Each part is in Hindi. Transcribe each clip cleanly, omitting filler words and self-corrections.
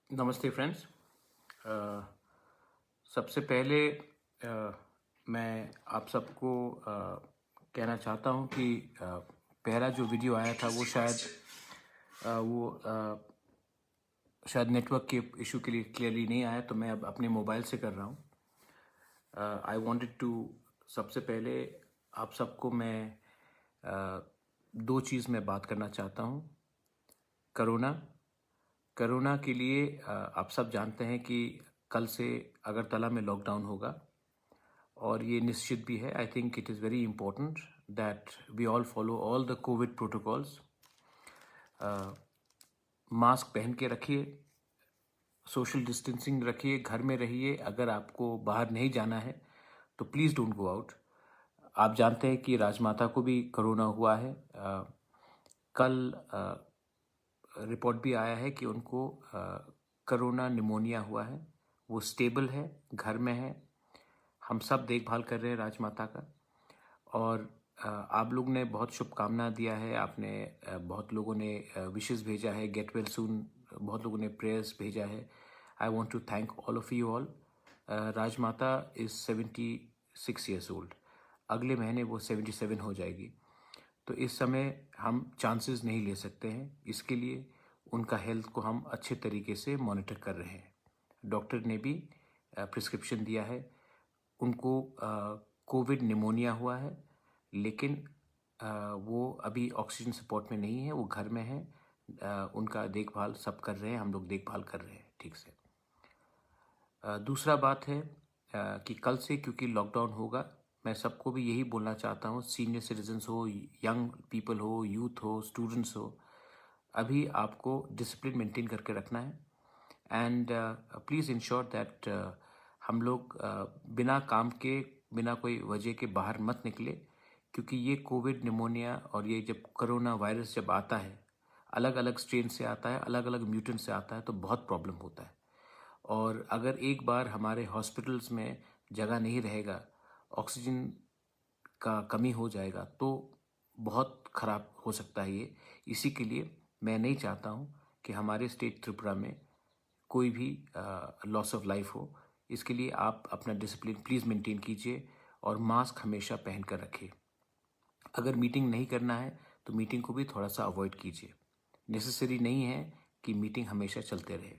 नमस्ते फ्रेंड्स। सबसे पहले मैं आप सबको कहना चाहता हूं कि पहला जो वीडियो आया था वो शायद नेटवर्क के इशू के लिए क्लियरली नहीं आया, तो मैं अब अपने मोबाइल से कर रहा हूं। आई वांटेड टू सबसे पहले आप सबको मैं दो चीज़ में बात करना चाहता हूं। कोरोना के लिए आप सब जानते हैं कि कल से अगरतला में लॉकडाउन होगा और ये निश्चित भी है। I think it is very important that we all follow all the covid protocols. Mask पहन के रखिए, सोशल डिस्टेंसिंग रखिए, घर में रहिए। अगर आपको बाहर नहीं जाना है तो प्लीज़ डोंट गो आउट। आप जानते हैं कि राजमाता को भी कोरोना हुआ है। कल रिपोर्ट भी आया है कि उनको कोरोना निमोनिया हुआ है। वो स्टेबल है, घर में है। हम सब देखभाल कर रहे हैं राजमाता का। और आप लोग ने बहुत शुभकामना दिया है, आपने बहुत लोगों ने विशेस भेजा है, गेट वेल सून, बहुत लोगों ने प्रेयर्स भेजा है। I want to thank all of you all. Rajmata is 76 years old. अगले महीने वो 77 हो जाएगी। तो इस समय हम चांसेस नहीं ले सकते हैं, इसके लिए उनका हेल्थ को हम अच्छे तरीके से मॉनिटर कर रहे हैं। डॉक्टर ने भी प्रिस्क्रिप्शन दिया है। उनको कोविड निमोनिया हुआ है, लेकिन वो अभी ऑक्सीजन सपोर्ट में नहीं है, वो घर में है। उनका देखभाल सब कर रहे हैं, हम लोग देखभाल कर रहे हैं ठीक से। दूसरा बात है कि कल से क्योंकि लॉकडाउन होगा, मैं सबको भी यही बोलना चाहता हूँ, सीनियर सिटीजन्स हो, यंग पीपल हो, यूथ हो, स्टूडेंट्स हो, अभी आपको डिसिप्लिन मेंटेन करके रखना है। एंड प्लीज़ इंश्योर दैट हम लोग बिना काम के, बिना कोई वजह के बाहर मत निकले, क्योंकि ये कोविड निमोनिया और ये जब कोरोना वायरस जब आता है, अलग अलग स्ट्रेन से आता है, अलग अलग म्यूटेंट से आता है, तो बहुत प्रॉब्लम होता है। और अगर एक बार हमारे हॉस्पिटल्स में जगह नहीं रहेगा, ऑक्सीजन का कमी हो जाएगा, तो बहुत ख़राब हो सकता है ये। इसी के लिए मैं नहीं चाहता हूँ कि हमारे स्टेट त्रिपुरा में कोई भी लॉस ऑफ लाइफ हो। इसके लिए आप अपना डिसिप्लिन प्लीज़ मेंटेन कीजिए और मास्क हमेशा पहन कर रखिए। अगर मीटिंग नहीं करना है तो मीटिंग को भी थोड़ा सा अवॉइड कीजिए। नेसेसरी नहीं है कि मीटिंग हमेशा चलते रहे।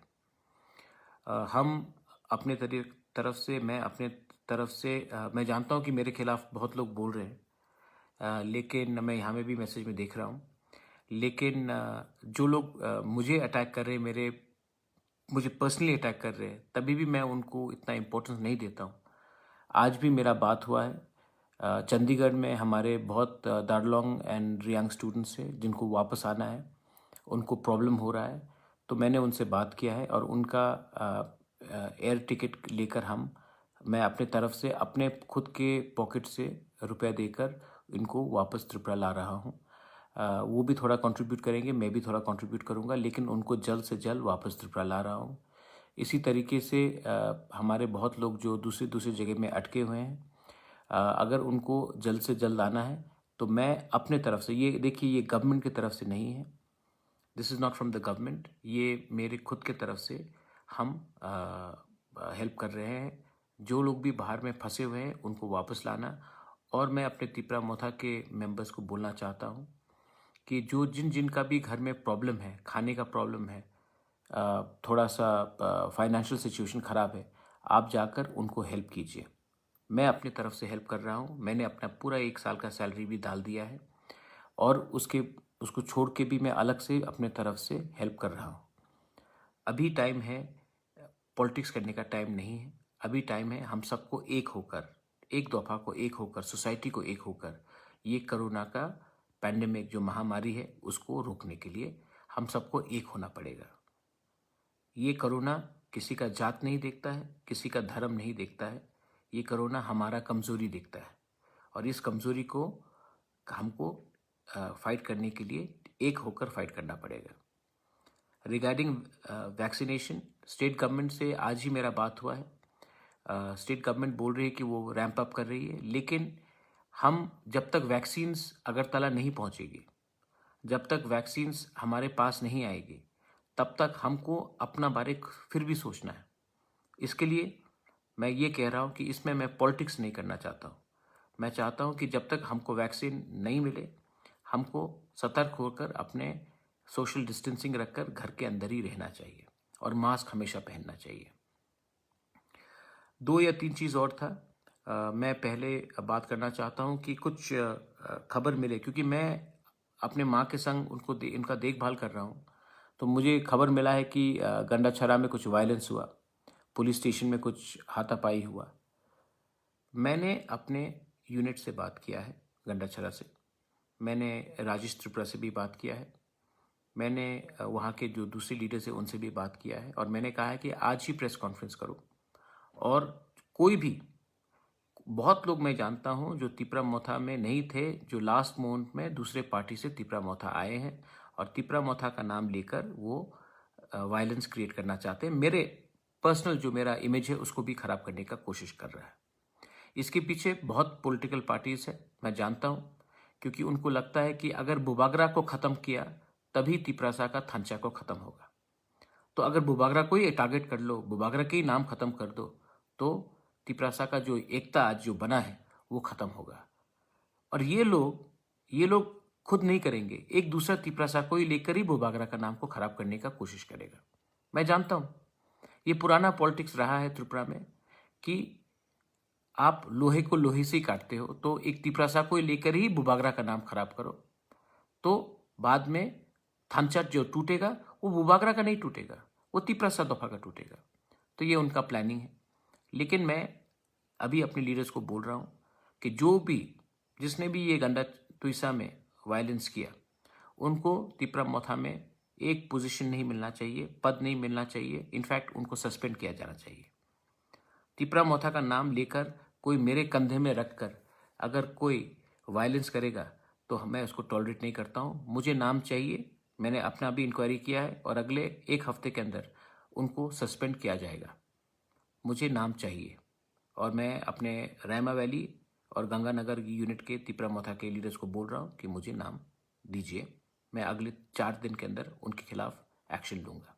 हम अपने तरफ से, मैं अपने तरफ से, मैं जानता हूँ कि मेरे खिलाफ बहुत लोग बोल रहे हैं, लेकिन मैं यहाँ में भी मैसेज में देख रहा हूँ। लेकिन जो लोग मुझे अटैक कर रहे हैं, मुझे पर्सनली अटैक कर रहे हैं, तभी भी मैं उनको इतना इम्पोर्टेंस नहीं देता हूँ। आज भी मेरा बात हुआ है चंडीगढ़ में, हमारे बहुत दार्लोंग एंड रियांग स्टूडेंट्स हैं जिनको वापस आना है, उनको प्रॉब्लम हो रहा है। तो मैंने उनसे बात किया है और उनका एयर टिकट लेकर मैं अपने तरफ से, अपने खुद के पॉकेट से रुपया देकर इनको वापस त्रिपुरा ला रहा हूँ। वो भी थोड़ा कंट्रीब्यूट करेंगे, मैं भी थोड़ा कंट्रीब्यूट करूँगा, लेकिन उनको जल्द से जल्द वापस त्रिपुरा ला रहा हूँ। इसी तरीके से हमारे बहुत लोग जो दूसरी दूसरी जगह में अटके हुए हैं, अगर उनको जल्द से जल्द आना है तो मैं अपने तरफ से, ये देखिए, ये गवर्नमेंट की तरफ से नहीं है, this is not from the government, ये मेरे खुद के तरफ से हम हेल्प कर रहे हैं। जो लोग भी बाहर में फंसे हुए हैं उनको वापस लाना। और मैं अपने तिपरा मोथा के मेंबर्स को बोलना चाहता हूँ कि जो जिन का भी घर में प्रॉब्लम है, खाने का प्रॉब्लम है, थोड़ा सा फाइनेंशियल सिचुएशन ख़राब है, आप जाकर उनको हेल्प कीजिए। मैं अपनी तरफ से हेल्प कर रहा हूँ। मैंने अपना पूरा 1 साल का सैलरी भी डाल दिया है और उसको छोड़ के भी मैं अलग से अपने तरफ से हेल्प कर रहा हूँ। अभी टाइम है, पॉलिटिक्स करने का टाइम नहीं है। अभी टाइम है हम सबको एक होकर, एक दफ़ा को एक होकर, सोसाइटी को एक होकर, ये कोरोना का पैंडेमिक जो महामारी है उसको रोकने के लिए हम सबको एक होना पड़ेगा। ये कोरोना किसी का जात नहीं देखता है, किसी का धर्म नहीं देखता है। ये कोरोना हमारा कमज़ोरी देखता है और इस कमज़ोरी को हमको फाइट करने के लिए एक होकर फाइट करना पड़ेगा। रिगार्डिंग वैक्सीनेशन, स्टेट गवर्नमेंट से आज ही मेरा बात हुआ है। स्टेट गवर्नमेंट बोल रही है कि वो रैंप अप कर रही है, लेकिन हम जब तक वैक्सीन्स अगरतला नहीं पहुंचेगी, जब तक वैक्सीन्स हमारे पास नहीं आएगी, तब तक हमको अपना बारे फिर भी सोचना है। इसके लिए मैं ये कह रहा हूँ कि इसमें मैं पॉलिटिक्स नहीं करना चाहता हूँ। मैं चाहता हूँ कि जब तक हमको वैक्सीन नहीं मिले, हमको सतर्क होकर अपने सोशल डिस्टेंसिंग रखकर घर के अंदर ही रहना चाहिए और मास्क हमेशा पहनना चाहिए। 2 या 3 चीज़ और था। मैं पहले बात करना चाहता हूँ कि कुछ खबर मिले, क्योंकि मैं अपने माँ के संग इनका देखभाल कर रहा हूँ। तो मुझे खबर मिला है कि गंडाछड़ा में कुछ वायलेंस हुआ, पुलिस स्टेशन में कुछ हाथापाई हुआ। मैंने अपने यूनिट से बात किया है, गंडाछड़ा से। मैंने राजेश त्रिपुरा से भी बात किया है। मैंने वहाँ के जो दूसरे लीडर्स हैं उनसे भी बात किया है, और मैंने कहा है कि आज ही प्रेस कॉन्फ्रेंस करो। और कोई भी, बहुत लोग मैं जानता हूँ जो तिपरा मोथा में नहीं थे, जो लास्ट मोमेंट में दूसरे पार्टी से तिपरा मोथा आए हैं और तिपरा मोथा का नाम लेकर वो वायलेंस क्रिएट करना चाहते हैं। मेरे पर्सनल जो मेरा इमेज है उसको भी खराब करने का कोशिश कर रहा है। इसके पीछे बहुत पॉलिटिकल पार्टीज है, मैं जानता हूँ, क्योंकि उनको लगता है कि अगर बुबागरा को ख़त्म किया तभी तिपरासा का थांचा को ख़त्म होगा। तो अगर बुबागरा को ही टारगेट कर लो, बुबागरा के ही नाम ख़त्म कर दो, तो तिपरासा का जो एकता आज जो बना है वो ख़त्म होगा। और ये लोग खुद नहीं करेंगे, एक दूसरा तिपरासा को ही लेकर ही बुबागरा का नाम को खराब करने का कोशिश करेगा। मैं जानता हूँ ये पुराना पॉलिटिक्स रहा है त्रिपुरा में कि आप लोहे को लोहे से ही काटते हो, तो एक तिपरासा को लेकर ही बुबागरा का नाम खराब करो, तो बाद में थांचा जो टूटेगा वो बुबागरा का नहीं टूटेगा, वो तिपरासा दफा का टूटेगा। तो ये उनका प्लानिंग है। लेकिन मैं अभी अपने लीडर्स को बोल रहा हूँ कि जिसने भी ये गंडा तुइसा में वायलेंस किया, उनको तिपरा मोथा में एक पोजीशन नहीं मिलना चाहिए, पद नहीं मिलना चाहिए, इनफैक्ट उनको सस्पेंड किया जाना चाहिए। तिपरा मोथा का नाम लेकर कोई मेरे कंधे में रखकर अगर कोई वायलेंस करेगा तो मैं उसको टॉलरेट नहीं करता हूँ। मुझे नाम चाहिए। मैंने अपना भी इंक्वायरी किया है और अगले 1 हफ्ते के अंदर उनको सस्पेंड किया जाएगा। मुझे नाम चाहिए, और मैं अपने रैमा वैली और गंगानगर यूनिट के तिपरा मोथा के लीडर्स को बोल रहा हूँ कि मुझे नाम दीजिए। मैं अगले 4 दिन के अंदर उनके खिलाफ एक्शन लूँगा।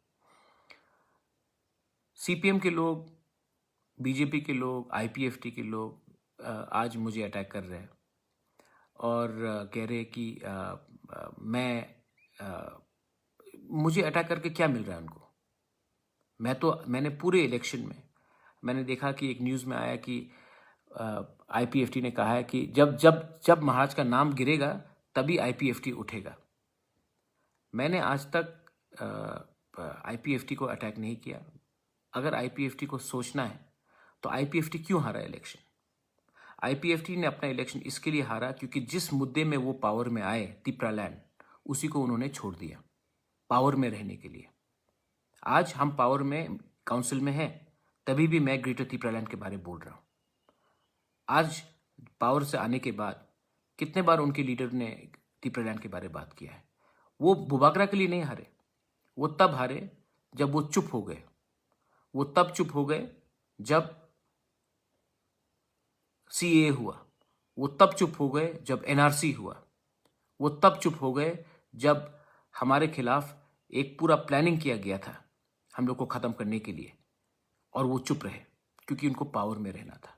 सीपीएम के लोग, बीजेपी के लोग, आईपीएफटी के लोग आज मुझे अटैक कर रहे हैं और कह रहे हैं कि मुझे अटैक करके क्या मिल रहा है उनको। मैंने पूरे इलेक्शन में मैंने देखा कि एक न्यूज़ में आया कि आईपीएफटी ने कहा है कि जब महाराज का नाम गिरेगा तभी आईपीएफटी उठेगा। मैंने आज तक आईपीएफटी को अटैक नहीं किया। अगर आईपीएफटी को सोचना है तो आईपीएफटी क्यों हारा इलेक्शन? आईपीएफटी ने अपना इलेक्शन इसके लिए हारा क्योंकि जिस मुद्दे में वो पावर में आए, तिपरा लैंड, उसी को उन्होंने छोड़ दिया पावर में रहने के लिए। आज हम पावर में, काउंसिल में हैं, तभी भी मैं ग्रेटर तिपरा लैंड के बारे में बोल रहा हूँ। आज पावर से आने के बाद कितने बार उनके लीडर ने तिपरा लैंड के बारे में बात किया है। वो बुबागरा के लिए नहीं हारे, वो तब हारे जब वो चुप हो गए। वो तब चुप हो गए जब सीए हुआ, वो तब चुप हो गए जब एनआरसी हुआ, वो तब चुप हो गए जब हमारे खिलाफ एक पूरा प्लानिंग किया गया था हम लोग को ख़त्म करने के लिए, और वो चुप रहे क्योंकि उनको पावर में रहना था।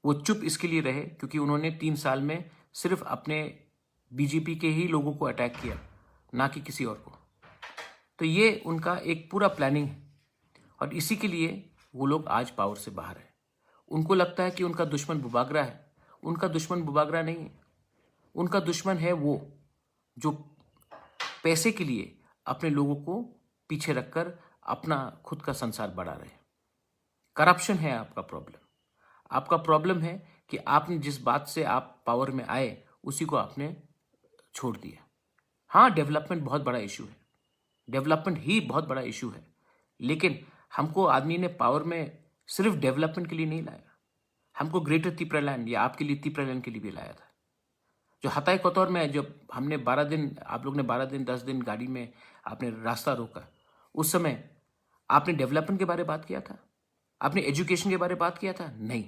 वो चुप इसके लिए रहे क्योंकि उन्होंने 3 साल में सिर्फ अपने बीजेपी के ही लोगों को अटैक किया, ना कि किसी और को। तो ये उनका एक पूरा प्लानिंग है, और इसी के लिए वो लोग आज पावर से बाहर है। उनको लगता है कि उनका दुश्मन बुबागरा है। उनका दुश्मन बुबागरा नहीं है, उनका दुश्मन है वो जो पैसे के लिए अपने लोगों को पीछे रखकर अपना खुद का संसार बढ़ा रहे हैं। करप्शन है आपका प्रॉब्लम। आपका प्रॉब्लम है कि आपने जिस बात से आप पावर में आए उसी को आपने छोड़ दिया। हाँ, डेवलपमेंट बहुत बड़ा इशू है, डेवलपमेंट ही बहुत बड़ा इशू है, लेकिन हमको आदमी ने पावर में सिर्फ डेवलपमेंट के लिए नहीं लाया, हमको ग्रेटर तिपरा लैंड या आपके लिए तिपरा लैंड के लिए भी लाया था। जो हताई कोतौर में जब हमने 12 दिन, आप लोग ने 12 दिन 10 दिन गाड़ी में आपने रास्ता रोका, उस समय आपने डेवलपमेंट के बारे में बात किया था? आपने एजुकेशन के बारे में बात किया था? नहीं,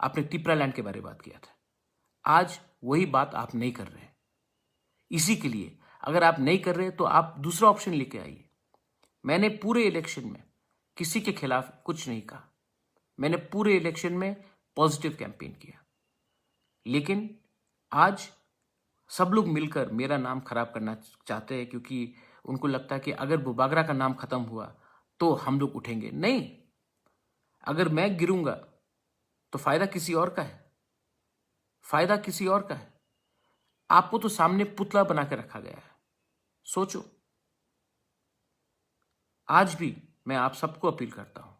आपने तिपरा लैंड के बारे में बात किया था। आज वही बात आप नहीं कर रहे। इसी के लिए अगर आप नहीं कर रहे तो आप दूसरा ऑप्शन लेके आइए। मैंने पूरे इलेक्शन में किसी के खिलाफ कुछ नहीं कहा। मैंने पूरे इलेक्शन में पॉजिटिव कैंपेन किया। लेकिन आज सब लोग मिलकर मेरा नाम खराब करना चाहते हैं, क्योंकि उनको लगता है कि अगर बुबागरा का नाम खत्म हुआ तो हम लोग उठेंगे। नहीं, अगर मैं गिरूंगा तो फायदा किसी और का है, फायदा किसी और का है। आपको तो सामने पुतला बना के रखा गया है। सोचो, आज भी मैं आप सबको अपील करता हूं,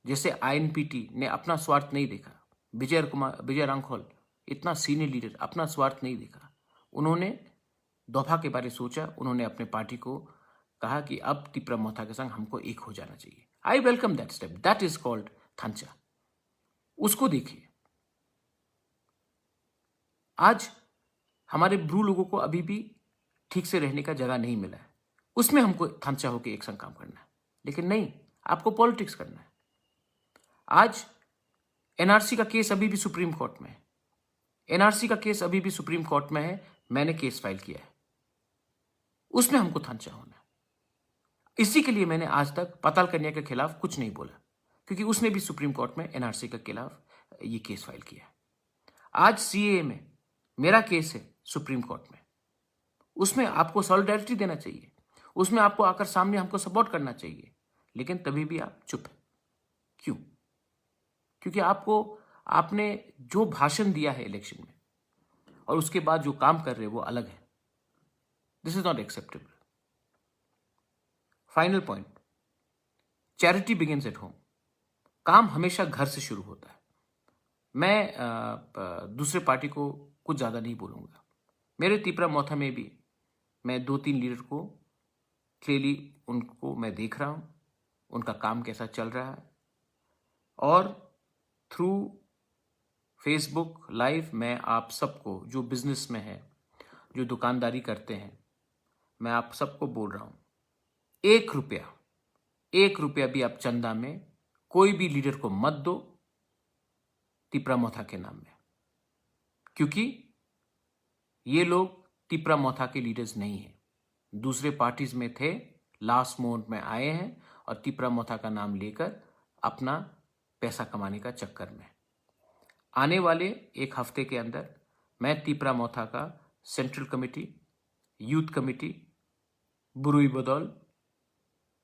जैसे आईएनपीटी ने अपना स्वार्थ नहीं देखा, विजय रांखौल इतना सीनियर लीडर अपना स्वार्थ नहीं देखा। उन्होंने दोफा के बारे सोचा, उन्होंने अपने पार्टी को कहा कि अब तिप्रा मोथा के संग हमको एक हो जाना चाहिए। I welcome that step, that is called थांचा। उसको देखिए, आज हमारे ब्रू लोगों को अभी भी ठीक से रहने का जगह नहीं मिला है, उसमें हमको थांचा होकर एक संग काम करना है। लेकिन नहीं, आपको पॉलिटिक्स करना है। आज एनआरसी का केस अभी भी सुप्रीम कोर्ट में है, एनआरसी का केस अभी भी सुप्रीम कोर्ट में है। मैंने केस फाइल किया है, उसमें हमको थांचा होना है। इसी के लिए मैंने आज तक पाताल कन्या के खिलाफ कुछ नहीं बोला, क्योंकि उसने भी सुप्रीम कोर्ट में एनआरसी के खिलाफ ये केस फाइल किया है। आज सीएए में मेरा केस है सुप्रीम कोर्ट में, उसमें आपको सॉलिडारिटी देना चाहिए, उसमें आपको आकर सामने हमको सपोर्ट करना चाहिए। लेकिन तभी भी आप चुप हैं। क्यों? क्योंकि आपने जो भाषण दिया है इलेक्शन में और उसके बाद जो काम कर रहे हैं वो अलग है। This is not acceptable. Final point, charity begins at home. काम हमेशा घर से शुरू होता है। मैं दूसरे पार्टी को कुछ ज्यादा नहीं बोलूंगा। मेरे तिप्रा मोथा में भी मैं 2-3 लीडर को क्लियरली उनको मैं देख रहा हूं, उनका काम कैसा चल रहा है। और थ्रू फेसबुक लाइव मैं आप सबको, जो बिजनेस में है, जो दुकानदारी करते हैं, मैं आप सबको बोल रहा हूं, 1 रुपया भी आप चंदा में कोई भी लीडर को मत दो तिप्रा मोथा के नाम में, क्योंकि ये लोग तिप्रा मोथा के लीडर्स नहीं हैं। दूसरे पार्टीज में थे, लास्ट मोमेंट में आए हैं और तिप्रा मोथा का नाम लेकर अपना पैसा कमाने का चक्कर में। आने वाले 1 हफ्ते के अंदर मैं तिप्रा मोथा का सेंट्रल कमेटी, यूथ कमेटी, बुरुई बदौल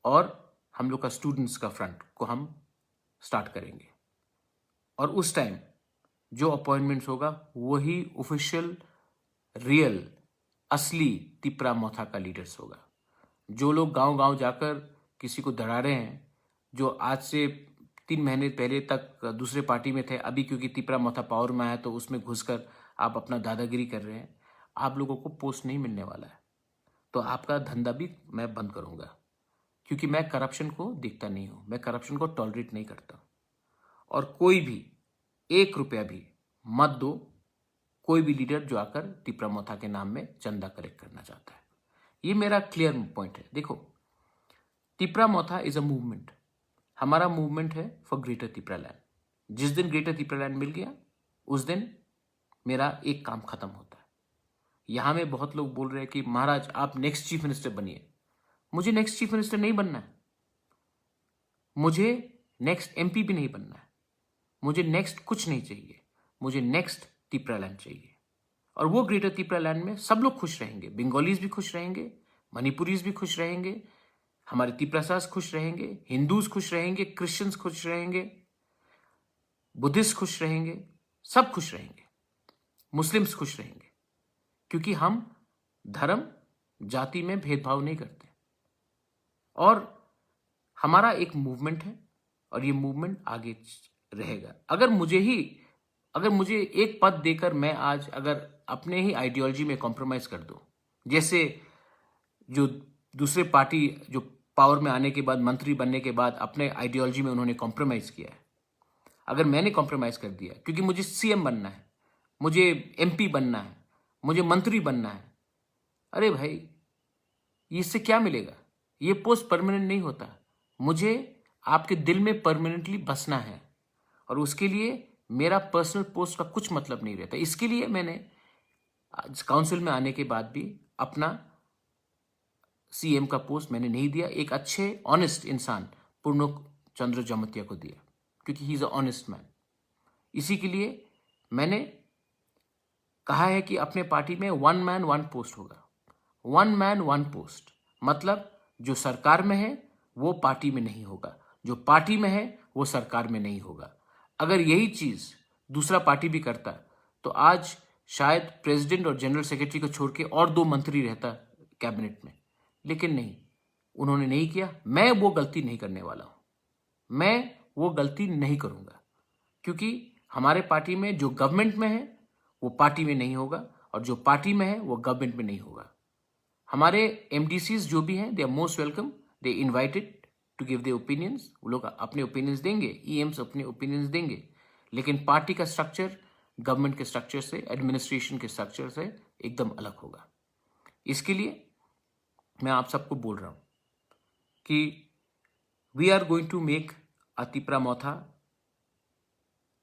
और हम लोग का स्टूडेंट्स का फ्रंट को हम स्टार्ट करेंगे। और उस टाइम जो अपॉइंटमेंट्स होगा वही ऑफिशियल, रियल, असली तिप्रा मोथा का लीडर्स होगा। जो लोग गांव-गांव जाकर किसी को दड़ा रहे हैं, जो आज से 3 महीने पहले तक दूसरे पार्टी में थे, अभी क्योंकि तिप्रा मोथा पावर में आया तो उसमें घुसकर आप अपना दादागिरी कर रहे हैं, आप लोगों को पोस्ट नहीं मिलने वाला है। तो आपका धंधा भी मैं बंद करूंगा, क्योंकि मैं करप्शन को देखता नहीं हूं, मैं करप्शन को टॉलरेट नहीं करता। और कोई भी 1 रुपया भी मत दो कोई भी लीडर जो आकर तिप्रा मोथा के नाम में चंदा कलेक्ट करना चाहता है। ये मेरा क्लियर पॉइंट है। देखो, तिप्रा मोथा इज अ मूवमेंट। हमारा मूवमेंट है फॉर ग्रेटर तिप्रा लैंड। जिस दिन ग्रेटर तिप्रा लैंड मिल गया उस दिन मेरा एक काम खत्म होता है। यहां में बहुत लोग बोल रहे हैं कि महाराज आप नेक्स्ट चीफ मिनिस्टर बनिए। मुझे नेक्स्ट चीफ मिनिस्टर नहीं बनना है, मुझे नेक्स्ट एमपी भी नहीं बनना है, मुझे नेक्स्ट कुछ नहीं चाहिए। मुझे नेक्स्ट तिप्रा लैंड चाहिए। और वो ग्रेटर तिप्रा लैंड में सब लोग खुश रहेंगे। बंगालीज भी खुश रहेंगे, मणिपुरीज भी खुश रहेंगे, हमारे तिप्रासास खुश रहेंगे, हिंदूज खुश रहेंगे, क्रिश्चियंस खुश रहेंगे, बुद्धिस्ट खुश रहेंगे, सब खुश रहेंगे, मुस्लिम्स खुश रहेंगे, क्योंकि हम धर्म जाति में भेदभाव नहीं करते। और हमारा एक मूवमेंट है और ये मूवमेंट आगे रहेगा। अगर मुझे एक पद देकर मैं आज अगर अपने ही आइडियोलॉजी में कॉम्प्रोमाइज कर दूं, जैसे जो दूसरे पार्टी जो पावर में आने के बाद, मंत्री बनने के बाद अपने आइडियोलॉजी में उन्होंने कॉम्प्रोमाइज किया है, अगर मैंने कॉम्प्रोमाइज कर दिया क्योंकि मुझे सीएम बनना है, मुझे एमपी बनना है, मुझे मंत्री बनना है, अरे भाई इससे क्या मिलेगा? ये पोस्ट परमानेंट नहीं होता। मुझे आपके दिल में परमानेंटली बसना है और उसके लिए मेरा पर्सनल पोस्ट का कुछ मतलब नहीं रहता। इसके लिए मैंने काउंसिल में आने के बाद भी अपना सीएम का पोस्ट मैंने नहीं दिया, एक अच्छे ऑनेस्ट इंसान पूर्णोक चंद्र जमतिया को दिया, क्योंकि he is a honest man. इसी के लिए मैंने कहा है कि अपने पार्टी में 1 मैन 1 पोस्ट होगा। 1 मैन 1 पोस्ट मतलब जो सरकार में है वो पार्टी में नहीं होगा, जो पार्टी में है वो सरकार में नहीं होगा। अगर यही चीज दूसरा पार्टी भी करता तो आज शायद प्रेसिडेंट और जनरल सेक्रेटरी को छोड़ के और 2 मंत्री रहता कैबिनेट में, लेकिन नहीं, उन्होंने नहीं किया। मैं वो गलती नहीं करने वाला हूं, मैं वो गलती नहीं करूंगा, क्योंकि हमारे पार्टी में जो गवर्नमेंट में है वो पार्टी में नहीं होगा और जो पार्टी में है वो गवर्नमेंट में नहीं होगा। हमारे एमडीसीज जो भी हैं, they are most welcome, they invited to give their opinions. वो लोग अपने ओपिनियंस देंगे, ईएम्स अपने ओपिनियंस देंगे, लेकिन पार्टी का स्ट्रक्चर गवर्नमेंट के स्ट्रक्चर से, एडमिनिस्ट्रेशन के स्ट्रक्चर से एकदम अलग होगा। इसके लिए मैं आप सबको बोल रहा हूं कि we are going to make a Tipra Motha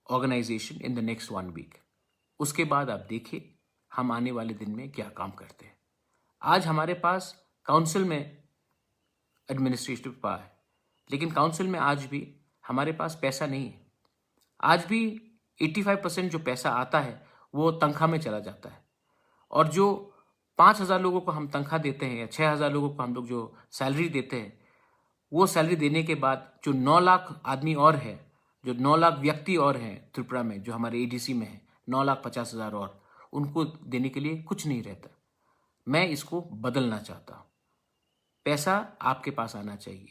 organization in the next 1 week. उसके बाद आप देखिए हम आने वाले दिन में क्या काम करते हैं। आज हमारे पास काउंसिल में एडमिनिस्ट्रेटिव पावर है, लेकिन काउंसिल में आज भी हमारे पास पैसा नहीं है। आज भी 85% जो पैसा आता है वो तनख्वाह में चला जाता है, और जो 5,000 लोगों को हम तनख्वाह देते हैं या 6,000 लोगों को हम लोग जो सैलरी देते हैं, वो सैलरी देने के बाद जो 9 लाख आदमी और है, जो 9 लाख व्यक्ति और हैं त्रिपुरा में, जो हमारे एडीसी में है 9,50,000 और, उनको देने के लिए कुछ नहीं रहता। मैं इसको बदलना चाहता हूं। पैसा आपके पास आना चाहिए,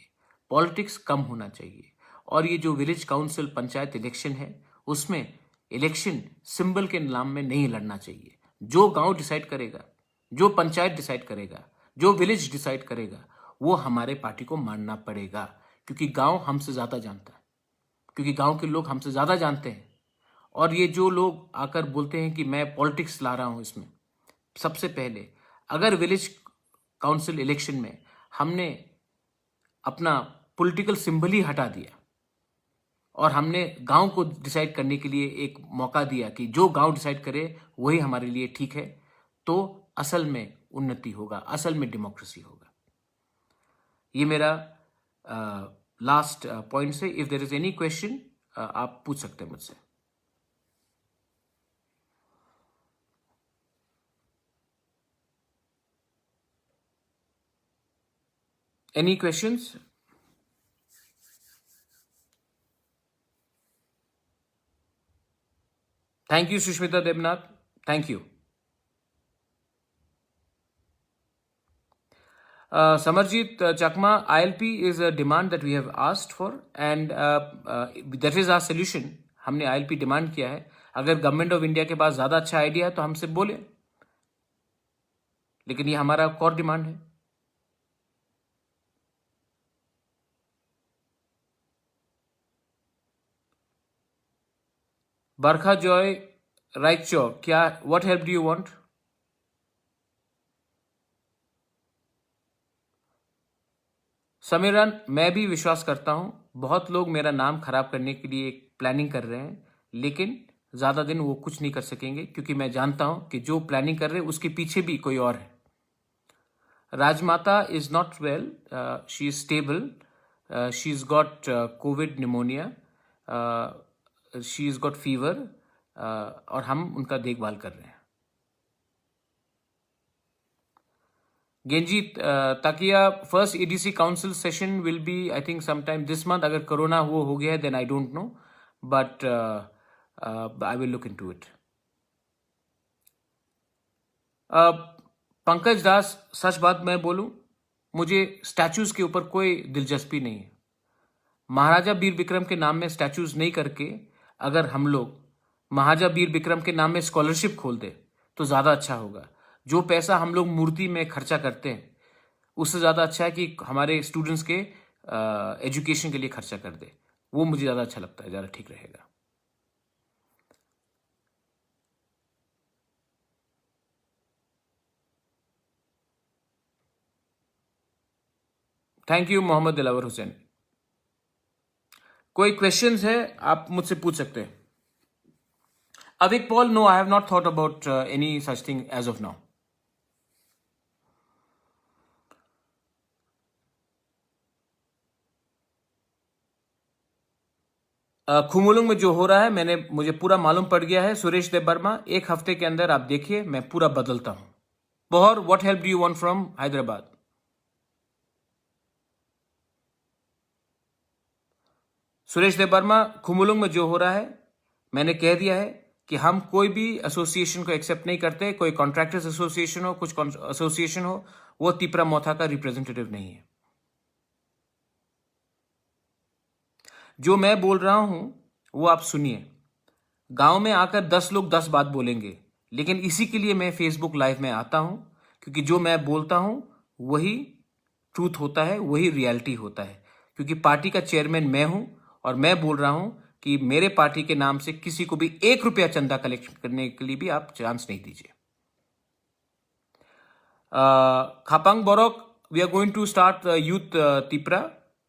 पॉलिटिक्स कम होना चाहिए, और ये जो विलेज काउंसिल पंचायत इलेक्शन है उसमें इलेक्शन सिंबल के नाम में नहीं लड़ना चाहिए। जो गांव डिसाइड करेगा, जो पंचायत डिसाइड करेगा, जो विलेज डिसाइड करेगा, वो हमारे पार्टी को मानना पड़ेगा, क्योंकि गांव हमसे ज्यादा जानता है, क्योंकि गांव के लोग हमसे ज्यादा जानते हैं। और ये जो लोग आकर बोलते हैं कि मैं पॉलिटिक्स ला रहा हूं इसमें, सबसे पहले अगर विलेज काउंसिल इलेक्शन में हमने अपना पॉलिटिकल सिंबल ही हटा दिया और हमने गांव को डिसाइड करने के लिए एक मौका दिया कि जो गांव डिसाइड करे वही हमारे लिए ठीक है, तो असल में उन्नति होगा, असल में डेमोक्रेसी होगा। ये मेरा लास्ट पॉइंट से। If there is any question आप पूछ सकते हैं मुझसे। Any questions? Thank you Sushmita Debnath, thank you. Samarjit Chakma, ILP is a demand that we have asked for and that is our solution. हमने ILP डिमांड किया है। अगर गवर्नमेंट ऑफ इंडिया के पास ज्यादा अच्छा आइडिया है तो हमसे बोले, लेकिन ये हमारा कोर डिमांड है। बरखा जॉय राइचो, क्या what help do you want? Samiran, मैं भी विश्वास करता हूं बहुत लोग मेरा नाम खराब करने के लिए प्लानिंग कर रहे हैं, लेकिन ज्यादा दिन वो कुछ नहीं कर सकेंगे, क्योंकि मैं जानता हूं कि जो प्लानिंग कर रहे हैं उसके पीछे भी कोई और है। Rajmata is not well, she is stable, she is got Covid pneumonia, she is got fever, और हम उनका देखभाल कर रहे हैं। Genji Takia, first ADC council session will be I think sometime this month. अगर कोरोना वो हो गया है then I don't know, but I will look into it. Pankaj Das, सच बात मैं बोलूं, मुझे स्टैचूज के ऊपर कोई दिलचस्पी नहीं है। महाराजा वीर विक्रम के नाम में स्टैचूज नहीं करके अगर हम लोग महाराजा वीर विक्रम के नाम में स्कॉलरशिप खोल दे तो ज्यादा अच्छा होगा। जो पैसा हम लोग मूर्ति में खर्चा करते हैं उससे ज्यादा अच्छा है कि हमारे स्टूडेंट्स के एजुकेशन के लिए खर्चा कर दे, वो मुझे ज्यादा अच्छा लगता है, ज्यादा ठीक रहेगा। Thank you Mohammad Dilawar Hussain. कोई क्वेश्चंस है आप मुझसे पूछ सकते हैं। Avik Paul, no I have not thought about any such thing as of now. Khumulung में जो हो रहा है मुझे पूरा मालूम पड़ गया है। सुरेश देबबर्मा, एक हफ्ते के अंदर आप देखिए मैं पूरा बदलता हूं। बोहर, what help do you want from Hyderabad? Suresh Debbarma, Khumulung में जो हो रहा है मैंने कह दिया है कि हम कोई भी एसोसिएशन को एक्सेप्ट नहीं करते। कोई कॉन्ट्रैक्टर्स एसोसिएशन हो, कुछ एसोसिएशन हो, वो तिपरा मोथा का रिप्रेजेंटेटिव नहीं है। जो मैं बोल रहा हूं वो आप सुनिए। गांव में आकर 10 लोग 10 बात बोलेंगे, लेकिन इसी के लिए मैं फेसबुक लाइव में आता हूं, क्योंकि जो मैं बोलता हूं वही ट्रूथ होता है, वही रियलिटी होता है। क्योंकि पार्टी का चेयरमैन मैं हूं और मैं बोल रहा हूं कि मेरे पार्टी के नाम से किसी को भी 1 रुपया चंदा कलेक्ट करने के लिए भी आप चांस नहीं दीजिए। Khapang Borok, we are going to start youth Tipra.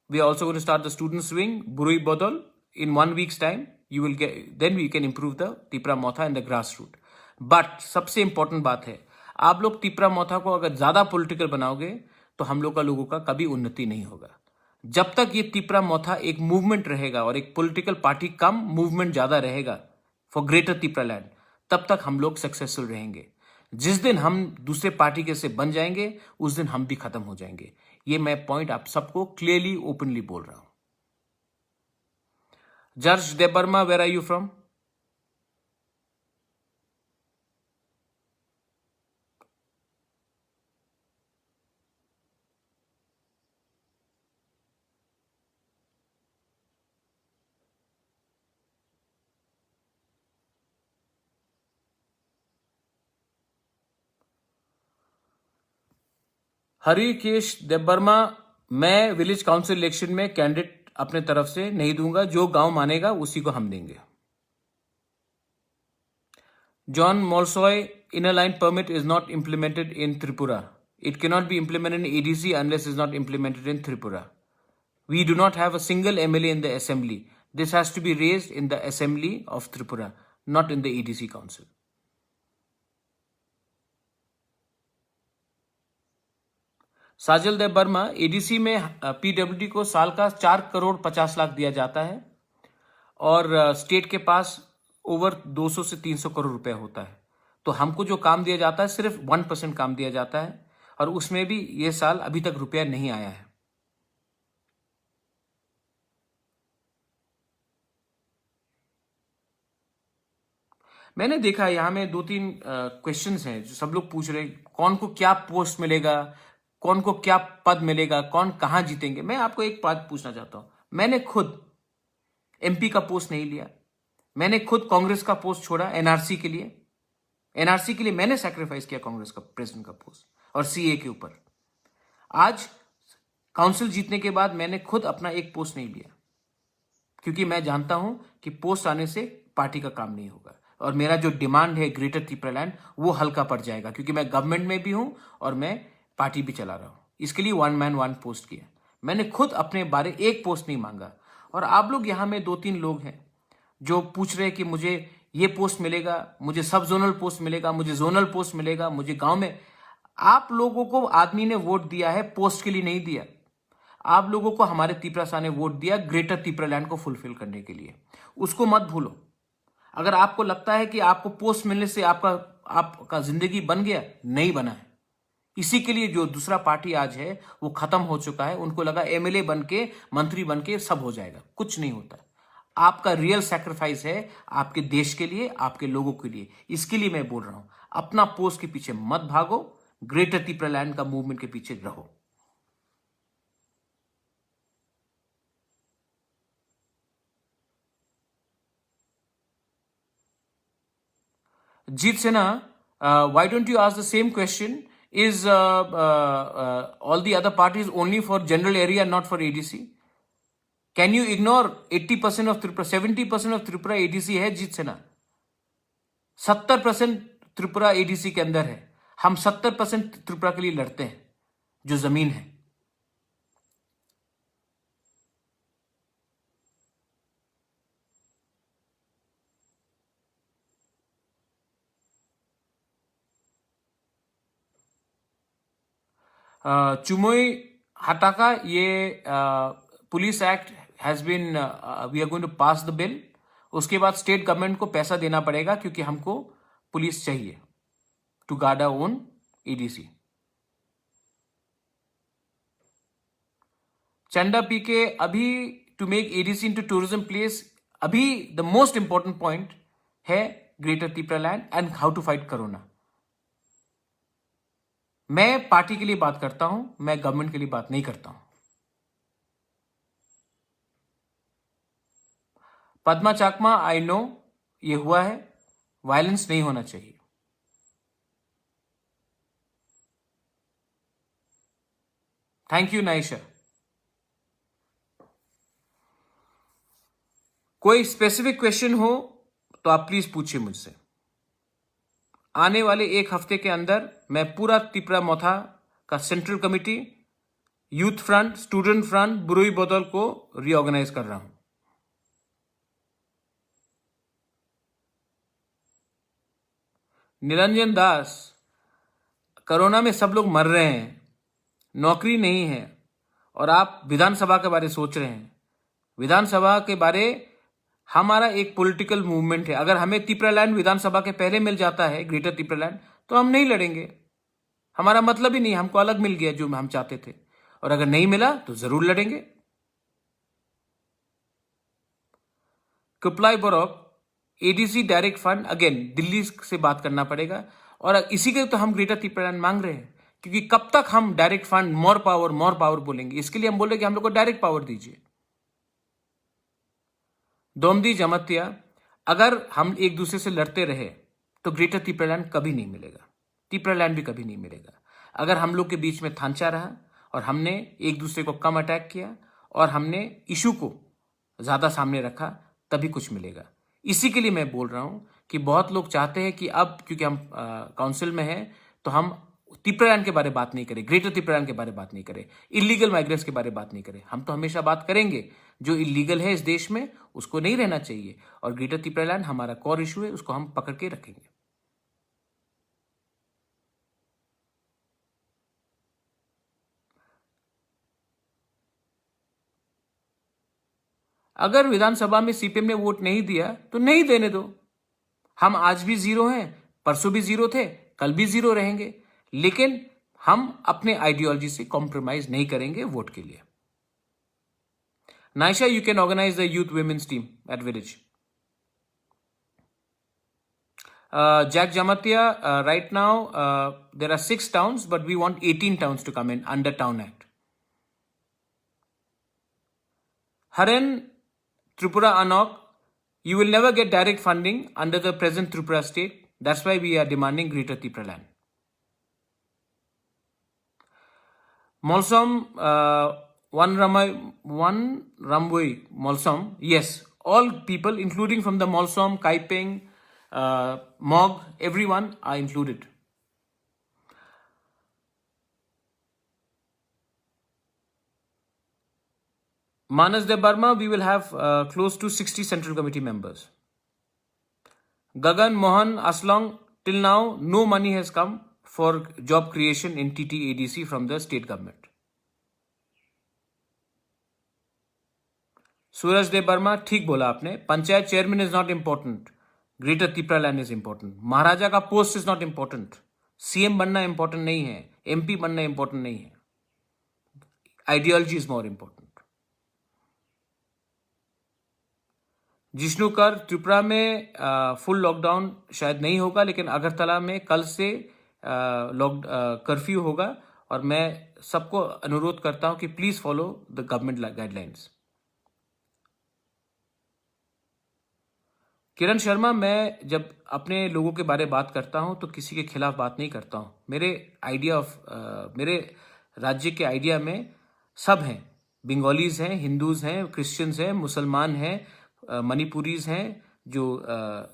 We are also going to start the students wing, Burui Bodol, in 1 week's time. You will get, then we can improve the Tipra Motha and the grassroots. But सबसे important बात है, आप लोग तिपरा मोथा को अगर ज्यादा पॉलिटिकल बनाओगे तो हम लोग का लोगों का कभी उन्नति नहीं होगा। जब तक ये तिपरा मोथा एक मूवमेंट रहेगा और एक पॉलिटिकल पार्टी कम, मूवमेंट ज्यादा रहेगा फॉर ग्रेटर तिपरा लैंड, तब तक हम लोग सक्सेसफुल रहेंगे। जिस दिन हम दूसरे पार्टी के से बन जाएंगे उस दिन हम भी खत्म हो जाएंगे। ये मैं पॉइंट आप सबको क्लियरली ओपनली बोल रहा हूं। George Debbarma, where are you from? Harikesh Debbarma, मैं विलेज काउंसिल इलेक्शन में कैंडिडेट अपने तरफ से नहीं दूंगा। जो गांव मानेगा उसी को हम देंगे। John Molsoi, inner line permit is not implemented in Tripura. It cannot be implemented in EDC unless it is not implemented in Tripura. We do not have a single MLA in the assembly. This has to be raised in the assembly of Tripura, not in the EDC council. Sajil Debbarma, ADC में पीडब्ल्यूडी को साल का 4 करोड़ 50 लाख दिया जाता है और स्टेट के पास ओवर 200 से 300 करोड़ रुपए होता है। तो हमको जो काम दिया जाता है सिर्फ 1% काम दिया जाता है और उसमें भी ये साल अभी तक रुपया नहीं आया है। मैंने देखा यहां में 2-3 क्वेश्चंस हैं जो सब लोग पूछ रहे हैं, कौन को क्या पोस्ट मिलेगा, कौन को क्या पद मिलेगा, कौन कहां जीतेंगे। मैं आपको एक बात पूछना चाहता हूं, मैंने खुद एमपी का पोस्ट नहीं लिया, मैंने खुद कांग्रेस का पोस्ट छोड़ा एनआरसी के लिए। एनआरसी के लिए मैंने सैक्रिफाइस किया कांग्रेस का प्रेसिडेंट का पोस्ट और सीए के ऊपर। आज काउंसिल जीतने के बाद मैंने खुद अपना एक पोस्ट नहीं लिया, क्योंकि मैं जानता हूं कि पोस्ट आने से पार्टी का काम नहीं होगा और मेरा जो डिमांड है ग्रेटर त्रिपुरा लैंड वो हल्का पड़ जाएगा, क्योंकि मैं गवर्नमेंट में भी हूं और मैं पार्टी भी चला रहा हूं। इसके लिए 1 मैन 1 पोस्ट किया। मैंने खुद अपने बारे एक पोस्ट नहीं मांगा। और आप लोग यहां में 2-3 लोग हैं जो पूछ रहे हैं कि मुझे ये पोस्ट मिलेगा, मुझे सब जोनल पोस्ट मिलेगा, मुझे जोनल पोस्ट मिलेगा, मुझे गांव में। आप लोगों को आदमी ने वोट दिया है, पोस्ट के लिए नहीं दिया। आप लोगों को हमारे तिपरा ने वोट दिया ग्रेटर तिपरा लैंड को फुलफिल करने के लिए। उसको मत भूलो। अगर आपको लगता है कि आपको पोस्ट मिलने से आपका जिंदगी बन गया, नहीं बना है। इसी के लिए जो दूसरा पार्टी आज है वो खत्म हो चुका है। उनको लगा एमएलए बन के, मंत्री बन के सब हो जाएगा। कुछ नहीं होता। आपका रियल सैक्रिफाइस है आपके देश के लिए, आपके लोगों के लिए। इसके लिए मैं बोल रहा हूं, अपना पोस्ट के पीछे मत भागो, ग्रेटर तिपरा लैंड का मूवमेंट के पीछे रहो। Jeet Sinha, why don't you ask the same question? Is all the other parties only for general area, not for ADC? Can you ignore 80% of Tripura, 70% of Tripura ADC है जीत सिन्हा? 70% त्रिपुरा एडीसी के अंदर है। हम 70% त्रिपुरा के लिए लड़ते हैं, जो जमीन है। चुमोई हटाका, ये police act has been, we are going to pass the bill. उसके बाद स्टेट गवर्नमेंट को पैसा देना पड़ेगा क्योंकि हमको पुलिस चाहिए to guard our own EDC. Chanda PK, अभी to make ADC into tourism place, अभी द मोस्ट इंपॉर्टेंट पॉइंट है greater Tipraland and how to fight corona. मैं पार्टी के लिए बात करता हूं, मैं गवर्नमेंट के लिए बात नहीं करता हूं। पद्मा चाकमा, आई नो ये हुआ है, वायलेंस नहीं होना चाहिए। Thank you Naisha. कोई स्पेसिफिक क्वेश्चन हो तो आप प्लीज पूछिए मुझसे। आने वाले एक हफ्ते के अंदर मैं पूरा त्रिपुरा मोथा का central committee, youth front, student front, बुरुई बदल को रीऑर्गेनाइज कर रहा हूं। निरंजन दास, कोरोना में सब लोग मर रहे हैं, नौकरी नहीं है, और आप विधानसभा के बारे सोच रहे हैं। विधानसभा के बारे, हमारा एक पॉलिटिकल मूवमेंट है। अगर हमें तिपरालैंड विधानसभा के पहले मिल जाता है, ग्रेटर तिपरालैंड, तो हम नहीं लड़ेंगे। हमारा मतलब ही नहीं, हमको अलग मिल गया जो हम चाहते थे, और अगर नहीं मिला तो जरूर लड़ेंगे। कुपलाई बोरोक, ADC direct fund, again Delhi से बात करना पड़ेगा, और इसी के तो हम ग्रेटर तिपरालैंड मांग रहे हैं। क्योंकि कब तक हम डायरेक्ट फंड, मोर पावर बोलेंगे? इसके लिए हम बोले कि हम लोग को डायरेक्ट पावर दीजिए। दोमदी जमतिया, अगर हम एक दूसरे से लड़ते रहे तो ग्रेटर तिपरालैंड कभी नहीं मिलेगा, तिपरालैंड भी कभी नहीं मिलेगा। अगर हम लोग के बीच में थांचा रहा और हमने एक दूसरे को कम अटैक किया और हमने इशू को ज्यादा सामने रखा, तभी कुछ मिलेगा। इसी के लिए मैं बोल रहा हूं कि बहुत लोग चाहते हैं कि अब क्योंकि हम काउंसिल में हैं तो हम तिपरालैंड के बारे में बात नहीं करें, ग्रेटर तिपरालैंड के बारे में बात नहीं करें, इलीगल माइग्रेंट्स के बारे में बात नहीं करें। हम तो हमेशा बात करेंगे, जो इलीगल है इस देश में उसको नहीं रहना चाहिए, और ग्रेटर तिपरालैंड हमारा कोर इशू है, उसको हम पकड़ के रखेंगे। अगर विधानसभा में सीपीएम ने वोट नहीं दिया तो नहीं देने दो। हम आज भी जीरो हैं, परसों भी जीरो थे, कल भी जीरो रहेंगे, लेकिन हम अपने आइडियोलॉजी से कॉम्प्रोमाइज नहीं करेंगे वोट के लिए। Naisha, you can organize the youth women's team at village. Jack Jamatia, right now there are 6 towns, but we want 18 towns to come in under Town Act. Haran Tripura Anok, you will never get direct funding under the present Tripura state. That's why we are demanding Greater Tipraland. Molsom, one Ramway, Molsom, yes, all people, including from the Molsom, Kaiping, Mog, everyone are included. Manas de Burma, we will have close to 60 Central Committee members. Gagan Mohan Aslong, till now, no money has come for job creation in TTADC from the state government. सूरज दे वर्मा, ठीक बोला आपने, panchayat chairman is not important, greater Tipraland is important. महाराजा का post is not important, CM बनना इंपॉर्टेंट नहीं है, एमपी बनना इंपॉर्टेंट नहीं है, आइडियोलॉजी इज मोर इंपॉर्टेंट। जिष्णुकर, त्रिपुरा में फुल लॉकडाउन शायद नहीं होगा, लेकिन अगरतला में कल से कर्फ्यू होगा, और मैं सबको अनुरोध करता हूं कि please follow the government guidelines. Kiran Sharma, मैं जब अपने लोगों के बारे में बात करता हूं तो किसी के खिलाफ बात नहीं करता हूं। मेरे राज्य के आइडिया में सब हैं, बंगालीज हैं, हिंदूज हैं, क्रिश्चियंस हैं, मुसलमान हैं, मणिपुरीज हैं, जो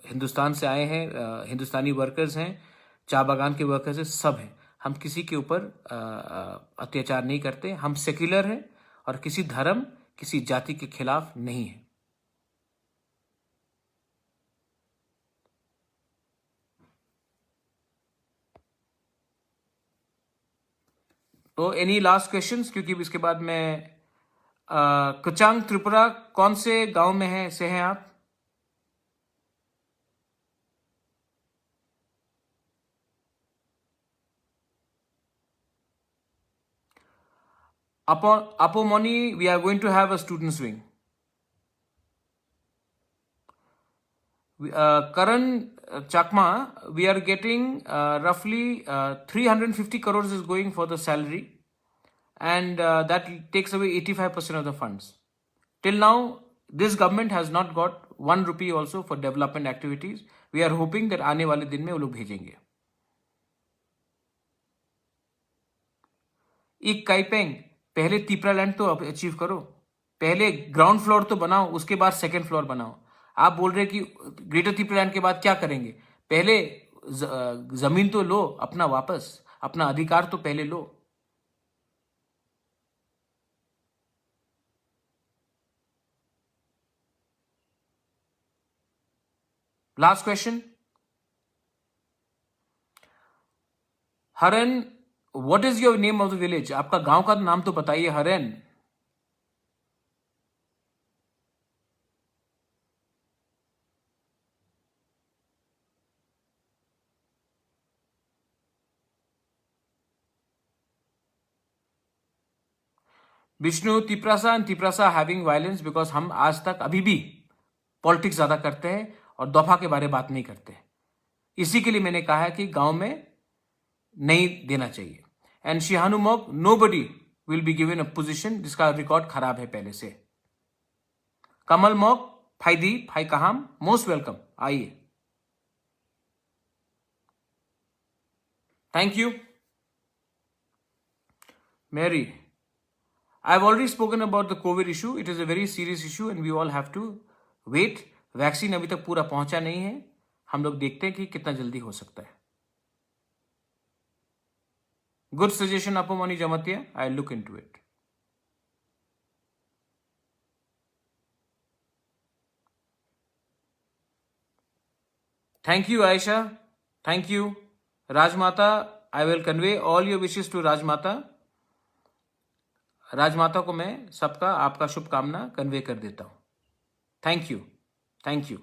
हिंदुस्तान से आए हैं, हिंदुस्तानी वर्कर्स हैं, चाय बागान के वर्कर्स हैं, सब हैं। हम किसी के ऊपर अत्याचार नहीं करते, हम सेक्युलर हैं और किसी धर्म, किसी जाति के खिलाफ नहीं है। तो एनी लास्ट क्वेश्चंस, क्योंकि इसके बाद मैं कचांग त्रिपुरा कौन से गांव में हैं आप? Apomoni, we are going to have a students wing. Karan Chakma, we are getting roughly 350 crores is going for the salary, and that takes away 85% of the funds. Till now, this government has not got 1 rupee also for development activities. We are hoping that आने वाले दिन में वो लोग भेजेंगे. एक काइपेंग, पहले तीपरा लैंड तो अचीव करो, पहले ग्राउंड फ्लोर तो बनाओ, उसके बाद सेकंड फ्लोर बनाओ. आप बोल रहे कि ग्रेटर तीपरा लैंड के बाद क्या करेंगे? पहले जमीन तो लो अपना वापस, अपना अधिकार तो पहले लो. Last question. Haran, what is your name of the village? आपका गांव का नाम तो बताइए. Haran. Vishnu, Tiprasa having violence because हम आज तक अभी भी पॉलिटिक्स ज्यादा करते हैं और दफा के बारे में बात नहीं करते. इसी के लिए मैंने कहा है कि गांव में नहीं देना चाहिए. एंड शिहानु मोक, nobody will be given a position जिसका रिकॉर्ड खराब है पहले से. कमल मोक, फाइदी फाई कहाम, मोस्ट वेलकम, आइए. Thank you. Mary, I've already spoken about the COVID issue. It is a very serious issue and we all have to wait. Vaccine अभी तक पूरा पहुंचा नहीं है. हम लोग देखते हैं कि कितना जल्दी हो सकता है. Good suggestion, Apomani Jamatia. I'll look into it. Thank you, Aisha. Thank you. Rajmata, I will convey all your wishes to Rajmata. राजमाता को मैं सबका आपका शुभकामना कन्वे कर देता हूं. Thank you. Thank you.